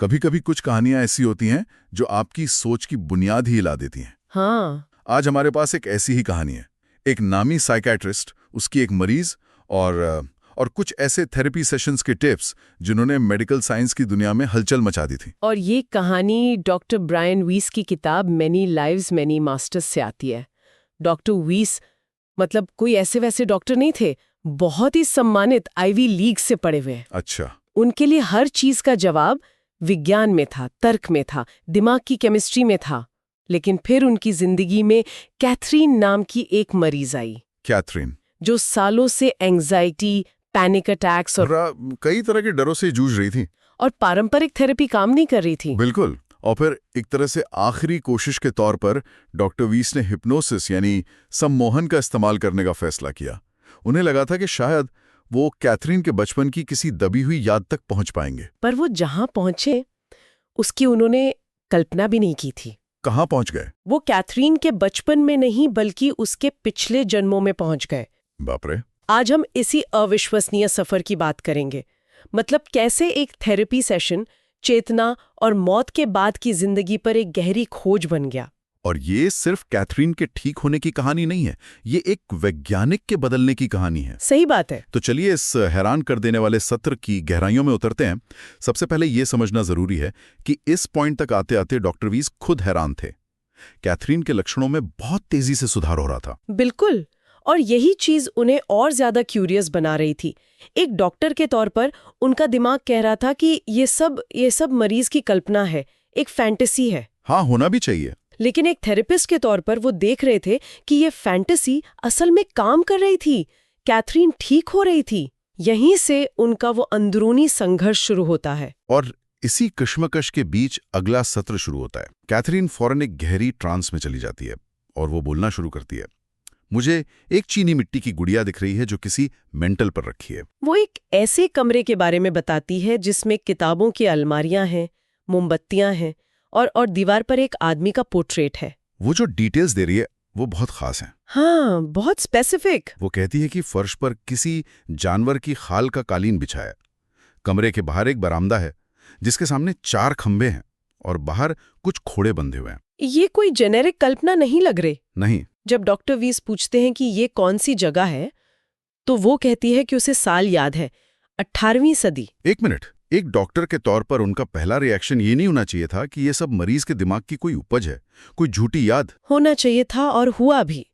कभी कभी कुछ कहानियां ऐसी होती हैं जो आपकी सोच की बुनियाद ही हिला देती हैं। हाँ। आज हमारे पास एक ऐसी ही कहानी है। एक नामी साइकियाट्रिस्ट, उसकी एक मरीज और कुछ ऐसे थेरेपी सेशंस के टिप्स जिन्होंने मेडिकल साइंस की दुनिया में हलचल मचा दी थी। और ये कहानी डॉक्टर ब्रायन वीस की किताब मैनी लाइव्स मैनी मास्टर्स से आती है। डॉक्टर वीस मतलब कोई ऐसे वैसे डॉक्टर नहीं थे, बहुत ही सम्मानित आईवी लीग से पढ़े हुए हैं। अच्छा। उनके लिए हर चीज का जवाब विज्ञान में था, तर्क में था, दिमाग की केमिस्ट्री में था। लेकिन फिर उनकी जिंदगी में कैथरीन नाम की एक मरीज आई, कैथरीन, जो सालों से एंजाइटी, पैनिक अटैक्स और कई तरह के डरों से जूझ रही थी। और पारंपरिक थेरेपी काम नहीं कर रही थी। बिल्कुल। और फिर एक तरह से आखिरी कोशिश के तौर पर डॉक्टर वीस ने हिप्नोसिस यानी सम्मोहन का इस्तेमाल करने का फैसला किया। उन्हें लगा था कि शायद वो कैथरीन के बचपन की किसी दबी हुई याद तक पहुंच पाएंगे। पर वो जहां पहुंचे उसकी उन्होंने कल्पना भी नहीं की थी। कहाँ पहुंच गए? वो कैथरीन के बचपन में नहीं बल्कि उसके पिछले जन्मों में पहुंच गए। बाप रे। आज हम इसी अविश्वसनीय सफर की बात करेंगे। मतलब कैसे एक थेरेपी सेशन चेतना और मौत के बाद की जिंदगी पर एक गहरी खोज बन गया। और ये सिर्फ कैथरीन के ठीक होने की कहानी नहीं है, ये एक वैज्ञानिक के बदलने की कहानी है। सही बात है। तो चलिए इस हैरान कर देने वाले सत्र की गहराइयों में उतरते हैं। सबसे पहले ये समझना जरूरी है कि इस पॉइंट तक आते आते डॉक्टर वीस खुद हैरान थे। कैथरीन के लक्षणों में बहुत तेजी से सुधार हो रहा था। बिल्कुल। और यही चीज उन्हें और ज्यादा क्यूरियस बना रही थी। एक डॉक्टर के तौर पर उनका दिमाग कह रहा था कि ये सब मरीज की कल्पना है, एक फैंटेसी है। हाँ, होना भी चाहिए। लेकिन एक थेरेपिस्ट के तौर पर वो देख रहे थे कि ये फैंटेसी असल में काम कर रही थी। कैथरीन ठीक हो रही थी। यहीं से उनका वो अंदरूनी संघर्ष शुरू होता है। और इसी कश्मकश के बीच अगला सत्र शुरू होता है। कैथरीन फौरन एक गहरी ट्रांस में चली जाती है और वो बोलना शुरू करती है। मुझे एक चीनी मिट्टी की गुड़िया दिख रही है जो किसी मेंटल पर रखी है। वो एक ऐसे कमरे के बारे में बताती है जिसमें किताबों की अलमारियां हैं, मोमबत्तियां हैं और दीवार पर एक आदमी का पोर्ट्रेट है। वो जो डिटेल्स दे रही है वो बहुत खास हैं। हाँ, बहुत स्पेसिफिक। वो कहती है कि फर्श पर किसी जानवर की खाल का कालीन बिछा है। कमरे के बाहर एक बरामदा है जिसके सामने 4 खंबे हैं और बाहर कुछ खोड़े बंधे हुए हैं। ये कोई जेनेरिक कल्पना नहीं लग रही। नहीं। जब डॉक्टर वीस पूछते हैं कि ये कौन सी जगह है, तो वो कहती है कि उसे साल याद है, 18वीं सदी। एक मिनट, एक डॉक्टर के तौर पर उनका पहला रिएक्शन ये नहीं होना चाहिए था कि ये सब मरीज के दिमाग की कोई उपज है, कोई झूठी याद? होना चाहिए था और हुआ भी।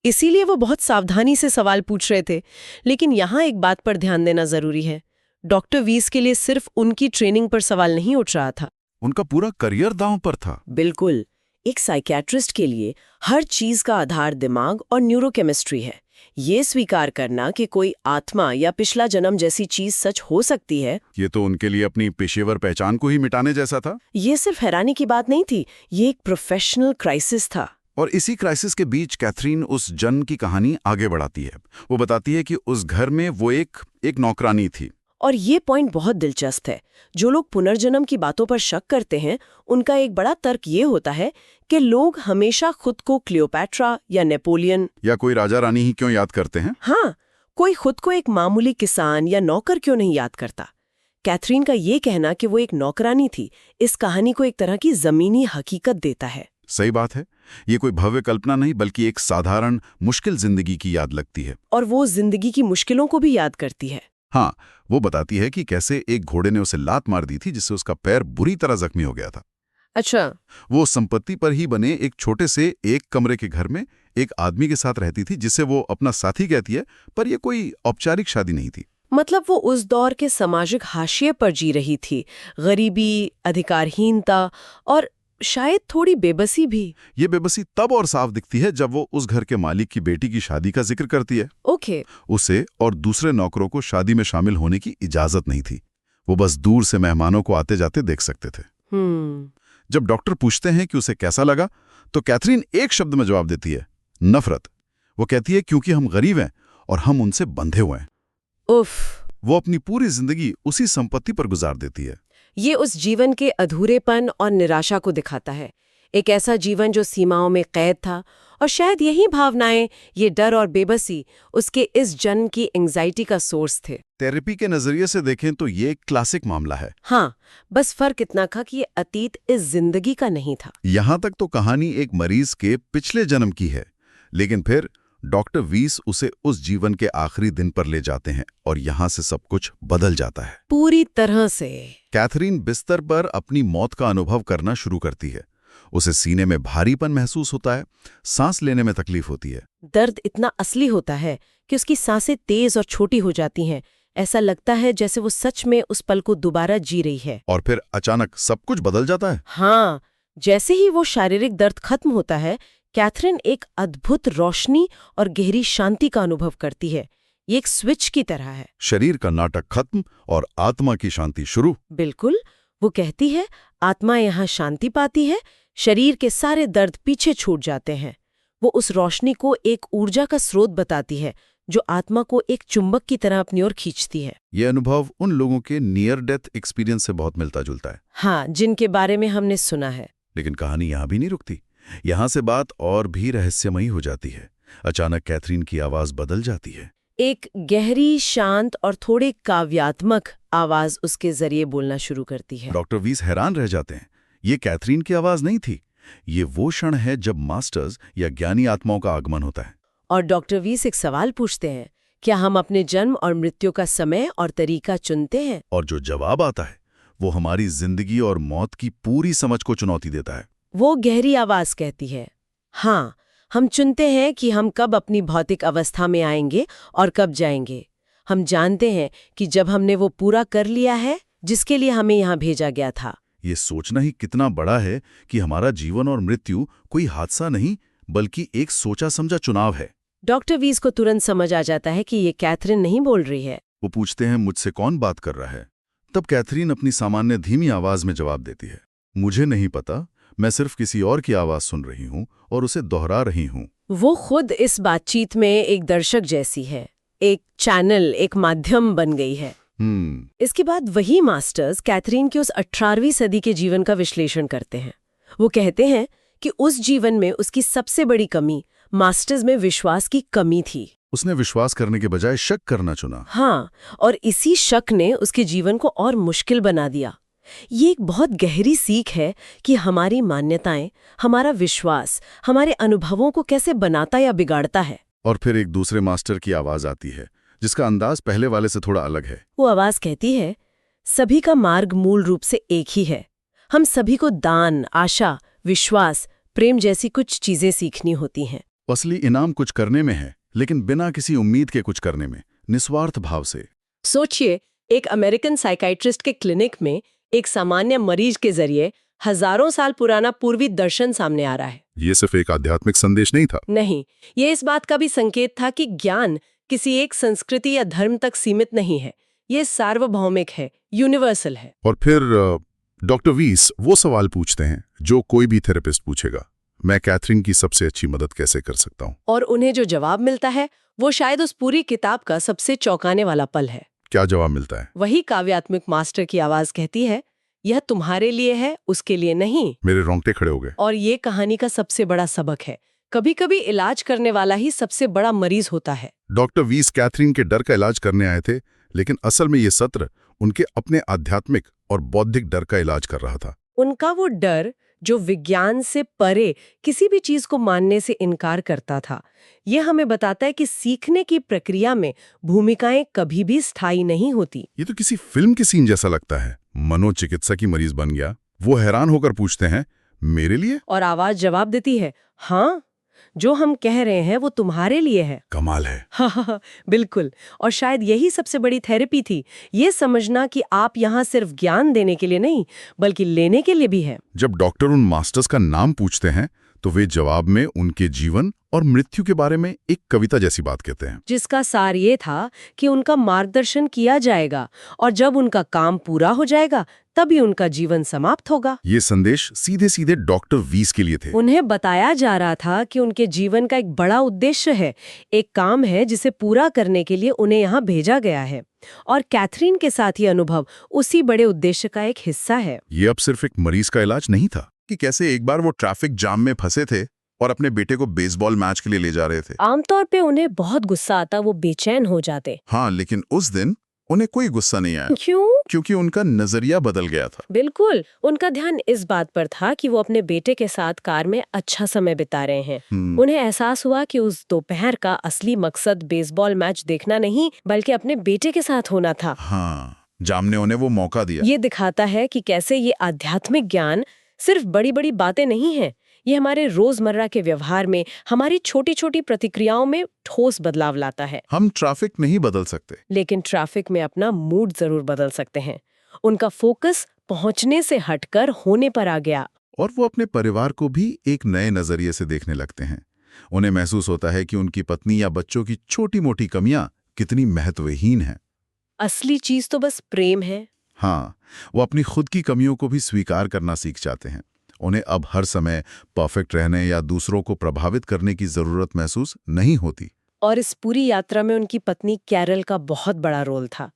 इसीलिए वो बहुत सावधानी से सवाल पूछ रहे थे। लेकिन यहाँ एक बात पर ध्यान देना जरूरी है। डॉक्टर वीस के लिए सिर्फ उनकी ट्रेनिंग पर सवाल नहीं उठ रहा था, उनका पूरा करियर दांव पर था। बिल्कुल। एक साइकियाट्रिस्ट के लिए हर चीज का आधार दिमाग और न्यूरोकेमिस्ट्री है। ये स्वीकार करना कि कोई आत्मा या पिछला जन्म जैसी चीज सच हो सकती है, ये तो उनके लिए अपनी पेशेवर पहचान को ही मिटाने जैसा था। ये सिर्फ हैरानी की बात नहीं थी, ये एक प्रोफेशनल क्राइसिस था। और इसी क्राइसिस के बीच कैथरीन उस जन्म की कहानी आगे बढ़ाती है। वो बताती है कि उस घर में वो एक नौकरानी थी। और ये पॉइंट बहुत दिलचस्प है। जो लोग पुनर्जन्म की बातों पर शक करते हैं, उनका एक बड़ा तर्क ये होता है कि लोग हमेशा खुद को क्लियोपैट्रा या नेपोलियन या कोई राजा रानी ही क्यों याद करते हैं? हाँ, कोई खुद को एक मामूली किसान या नौकर क्यों नहीं याद करता। कैथरीन का ये कहना कि वो एक नौकरानी थी, इस कहानी को एक तरह की जमीनी हकीकत देता है। सही बात है। ये कोई भव्य कल्पना नहीं बल्कि एक साधारण मुश्किल जिंदगी की याद लगती है। और वो जिंदगी की मुश्किलों को भी याद करती है। हाँ, वो बताती है कि कैसे एक घोड़े ने उसे लात मार दी थी जिससे उसका पैर बुरी तरह जख्मी हो गया था। अच्छा। वो संपत्ति पर ही बने एक छोटे से एक कमरे के घर में एक आदमी के साथ रहती थी जिसे वो अपना साथी कहती है, पर यह कोई औपचारिक शादी नहीं थी। मतलब वो उस दौर के सामाजिक हाशिए पर जी रही थी, गरीबी, अधिकारहीनता और शायद थोड़ी बेबसी भी। ये बेबसी तब और साफ दिखती है जब वो उस घर के मालिक की बेटी की शादी का जिक्र करती है। ओके। उसे और दूसरे नौकरों को शादी में शामिल होने की इजाजत नहीं थी। वो बस दूर से मेहमानों को आते जाते देख सकते थे। जब डॉक्टर पूछते हैं कि उसे कैसा लगा, तो कैथरीन एक शब्द में जवाब देती है, नफरत। वो कहती है क्योंकि हम गरीब हैं और हम उनसे बंधे हुए हैं। उफ। वो अपनी पूरी जिंदगी उसी संपत्ति पर गुजार देती है। ये उस जीवन के अधूरेपन और निराशा को दिखाता है। एक ऐसा जीवन जो सीमाओं में कैद था, और शायद यही भावनाएं, ये डर और बेबसी उसके इस जन्म की एंग्जाइटी का सोर्स थे। थेरेपी के नजरिए से देखें तो ये एक क्लासिक मामला है। हाँ, बस फर्क इतना था कि ये अतीत इस जिंदगी का नहीं था। यहां तक तो कहानी एक मरीज के पिछले जन्म की है, लेकिन फिर डॉक्टर वीस उसे उस जीवन के आखिरी दिन पर ले जाते हैं और यहां से सब कुछ बदल जाता है पूरी तरह से। कैथरीन बिस्तर पर अपनी मौत का अनुभव करना शुरू करती है। उसे सीने में भारीपन महसूस होता है, सांस लेने में तकलीफ होती है। दर्द इतना असली होता है कि उसकी सांसें तेज और छोटी हो जाती हैं। ऐसा लगता है जैसे वो सच में उस पल को दोबारा जी रही है। और फिर अचानक सब कुछ बदल जाता है। हाँ, जैसे ही वो शारीरिक दर्द खत्म होता है, कैथरीन एक अद्भुत रोशनी और गहरी शांति का अनुभव करती है। ये एक स्विच की तरह है। शरीर का नाटक खत्म और आत्मा की शांति शुरू। बिल्कुल, वो कहती है, आत्मा यहाँ शांति पाती है, शरीर के सारे दर्द पीछे छूट जाते हैं। वो उस रोशनी को एक ऊर्जा का स्रोत बताती है जो आत्मा को एक चुंबक की तरह अपनी ओर खींचती है। ये अनुभव उन लोगों के नियर डेथ एक्सपीरियंस से बहुत मिलता जुलता है। हाँ, जिनके बारे में हमने सुना है। लेकिन कहानी यहाँ भी नहीं रुकती। यहाँ से बात और भी रहस्यमयी हो जाती है। अचानक कैथरीन की आवाज बदल जाती है। एक गहरी, शांत और थोड़े काव्यात्मक आवाज उसके जरिए बोलना शुरू करती है। डॉक्टर वीस हैरान रह जाते हैं। ये कैथरीन की आवाज नहीं थी। ये वो क्षण है जब मास्टर्स या ज्ञानी आत्माओं का आगमन होता है। और डॉक्टर वीस एक सवाल पूछते हैं, क्या हम अपने जन्म और मृत्यु का समय और तरीका चुनते हैं? और जो जवाब आता है वो हमारी जिंदगी और मौत की पूरी समझ को चुनौती देता है। वो गहरी आवाज कहती है, हाँ, हम चुनते हैं कि हम कब अपनी भौतिक अवस्था में आएंगे और कब जाएंगे। हम जानते हैं कि जब हमने वो पूरा कर लिया है जिसके लिए हमें यहाँ भेजा गया था। ये सोचना ही कितना बड़ा है कि हमारा जीवन और मृत्यु कोई हादसा नहीं बल्कि एक सोचा समझा चुनाव है। डॉक्टर वीस को तुरंत समझ आ जाता है कि ये कैथरीन नहीं बोल रही है। वो पूछते हैं, मुझसे कौन बात कर रहा है? तब कैथरीन अपनी सामान्य धीमी आवाज में जवाब देती है, मुझे नहीं पता, मैं सिर्फ किसी और की आवाज सुन रही हूँ और उसे दोहरा रही हूँ। वो खुद इस बातचीत में एक दर्शक जैसी है, एक चैनल, एक माध्यम बन गई है। इसके बाद वही मास्टर्स कैथरीन के उस 18वीं सदी के जीवन का विश्लेषण करते हैं। वो कहते हैं कि उस जीवन में उसकी सबसे बड़ी कमी मास्टर्स में विश्वास की कमी थी। उसने विश्वास करने के बजाय शक करना चुना। हाँ, और इसी शक ने उसके जीवन को और मुश्किल बना दिया। ये एक बहुत गहरी सीख है कि हमारी मान्यताएं, हमारा विश्वास, हमारे अनुभवों को कैसे बनाता या बिगाड़ता है। और फिर एक दूसरे मास्टर की आवाज आती है जिसका अंदाज पहले वाले से थोड़ा अलग है। वो आवाज कहती है, सभी का मार्ग मूल रूप से एक ही है। हम सभी को दान, आशा, विश्वास, प्रेम जैसी कुछ चीजें सीखनी होती हैं। असली इनाम कुछ करने में है, लेकिन बिना किसी उम्मीद के कुछ करने में, निस्वार्थ भाव से। सोचिए, एक अमेरिकन साइकाइट्रिस्ट के क्लिनिक में एक सामान्य मरीज के जरिए हजारों साल पुराना पूर्वी दर्शन सामने आ रहा है। ये सिर्फ एक आध्यात्मिक संदेश नहीं था। नहीं, ये इस बात का भी संकेत था कि ज्ञान किसी एक संस्कृति या धर्म तक सीमित नहीं है। ये सार्वभौमिक है, यूनिवर्सल है। और फिर डॉक्टर वीस वो सवाल पूछते हैं जो कोई भी थेरेपिस्ट पूछेगा, मैं कैथरीन की सबसे अच्छी मदद कैसे कर सकता हूँ? और उन्हें जो जवाब मिलता है वो शायद उस पूरी किताब का सबसे चौंकाने वाला पल है। क्या जवाब मिलता है? वही काव्यात्मक मास्टर की आवाज कहती है, यह तुम्हारे लिए है, उसके लिए नहीं। मेरे रोंगटे खड़े हो गए। और ये कहानी का सबसे बड़ा सबक है, कभी कभी इलाज करने वाला ही सबसे बड़ा मरीज होता है। डॉक्टर वीस कैथरीन के डर का इलाज करने आए थे, लेकिन असल में ये सत्र उनके अपने आध्यात्मिक और बौद्धिक डर का इलाज कर रहा था। उनका वो डर जो विज्ञान से परे किसी भी चीज को मानने से इनकार करता था। ये हमें बताता है कि सीखने की प्रक्रिया में भूमिकाएं कभी भी स्थायी नहीं होती। ये तो किसी फिल्म के सीन जैसा लगता है। मनोचिकित्सक की मरीज बन गया, वो हैरान होकर पूछते हैं, मेरे लिए? और आवाज जवाब देती है, हाँ, जो हम कह रहे हैं वो तुम्हारे लिए है। कमाल है। हाँ, बिल्कुल। और शायद यही सबसे बड़ी थेरेपी थी, ये समझना कि आप यहाँ सिर्फ ज्ञान देने के लिए नहीं बल्कि लेने के लिए भी है। जब डॉक्टर उन मास्टर्स का नाम पूछते हैं तो वे जवाब में उनके जीवन और मृत्यु के बारे में एक कविता जैसी बात कहते हैं, जिसका सार ये था कि उनका मार्गदर्शन किया जाएगा और जब उनका काम पूरा हो जाएगा तभी उनका जीवन समाप्त होगा। ये संदेश सीधे सीधे डॉक्टर वीस के लिए थे। उन्हें बताया जा रहा था कि उनके जीवन का एक बड़ा उद्देश्य है, एक काम है जिसे पूरा करने के लिए उन्हें यहाँ भेजा गया है। और कैथरीन के साथ ये अनुभव उसी बड़े उद्देश्य का एक हिस्सा है। ये अब सिर्फ एक मरीज का इलाज नहीं था, कि कैसे एक बार वो ट्रैफिक जाम में फंसे थे और अपने बेटे को बेसबॉल मैच के लिए ले जा रहे थे। आमतौर पे उन्हें बहुत गुस्सा आता, वो बेचैन हो जाते। हाँ, लेकिन उस दिन उन्हें कोई गुस्सा नहीं आया क्यों? क्योंकि उनका नजरिया बदल गया था। बिल्कुल, उनका ध्यान इस बात पर था कि वो अपने बेटे के साथ कार में अच्छा समय बिता रहे हैं। उन्हें एहसास हुआ कि उस दोपहर का असली मकसद बेसबॉल मैच देखना नहीं, बल्कि अपने बेटे के साथ होना था। हाँ, जाम ने उन्हें वो मौका दिया। ये दिखाता है कि कैसे ये आध्यात्मिक ज्ञान सिर्फ बड़ी बड़ी बातें नहीं है, ये हमारे रोजमर्रा के व्यवहार में, हमारी छोटी छोटी प्रतिक्रियाओं में ठोस बदलाव लाता है। हम ट्रैफिक नहीं बदल सकते, लेकिन ट्रैफिक में अपना मूड जरूर बदल सकते हैं। उनका फोकस पहुंचने से हटकर होने पर आ गया। और वो अपने परिवार को भी एक नए नजरिए से देखने लगते हैं। उन्हें महसूस होता है कि उनकी पत्नी या बच्चों की छोटी मोटी कमियां कितनी महत्वहीन हैं। असली चीज तो बस प्रेम है। हाँ, वो अपनी खुद की कमियों को भी स्वीकार करना सीख जाते हैं। उन्हें अब हर समय परफेक्ट रहने या दूसरों को प्रभावित करने की जरूरत महसूस नहीं होती। और इस पूरी यात्रा में उनकी पत्नी कैरल का बहुत बड़ा रोल था।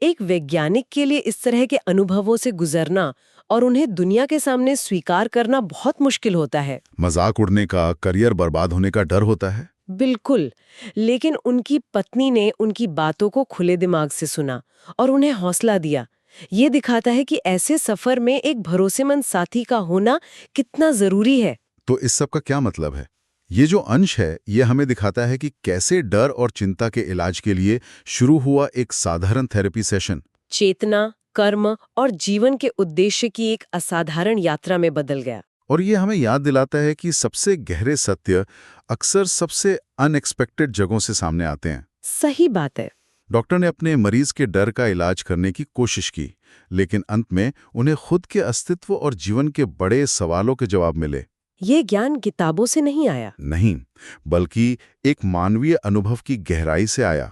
एक वैज्ञानिक के लिए इस तरह के अनुभवों से गुजरना और उन्हें दुनिया के सामने स्वीकार करना बहुत मुश्किल होता है। मजाक उड़ने का, करियर बर्बाद होने का डर होता है। बिल्कुल, लेकिन उनकी पत्नी ने उनकी बातों को खुले दिमाग से सुना और उन्हें हौसला दिया। ये दिखाता है कि ऐसे सफर में एक भरोसेमंद साथी का होना कितना जरूरी है। तो इस सब का क्या मतलब है? ये जो अंश है, ये हमें दिखाता है कि कैसे डर और चिंता के इलाज के लिए शुरू हुआ एक साधारण थेरेपी सेशन चेतना, कर्म और जीवन के उद्देश्य की एक असाधारण यात्रा में बदल गया। और ये हमें याद दिलाता है कि सबसे गहरे सत्य अक्सर सबसे अनएक्सपेक्टेड जगहों से सामने आते हैं। सही बात है। डॉक्टर ने अपने मरीज के डर का इलाज करने की कोशिश की, लेकिन अंत में उन्हें खुद के अस्तित्व और जीवन के बड़े सवालों के जवाब मिले। ये ज्ञान किताबों से नहीं आया। नहीं, बल्कि एक मानवीय अनुभव की गहराई से आया,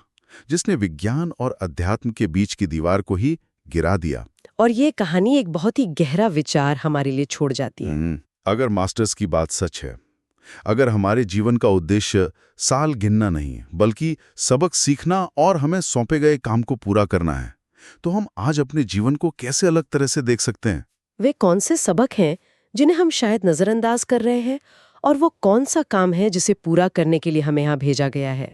जिसने विज्ञान और अध्यात्म के बीच की दीवार को ही गिरा दिया। और ये कहानी एक बहुत ही गहरा विचार हमारे लिए छोड़ जाती है। अगर मास्टर्स की बात सच है, अगर हमारे जीवन का उद्देश्य साल गिनना नहीं बल्कि सबक सीखना और हमें सौंपे गए काम को पूरा करना है, तो हम आज अपने जीवन को कैसे अलग तरह से देख सकते हैं? वे कौन से सबक हैं जिन्हें हम शायद नजरअंदाज कर रहे हैं, और वो कौन सा काम है जिसे पूरा करने के लिए हमें यहाँ भेजा गया है?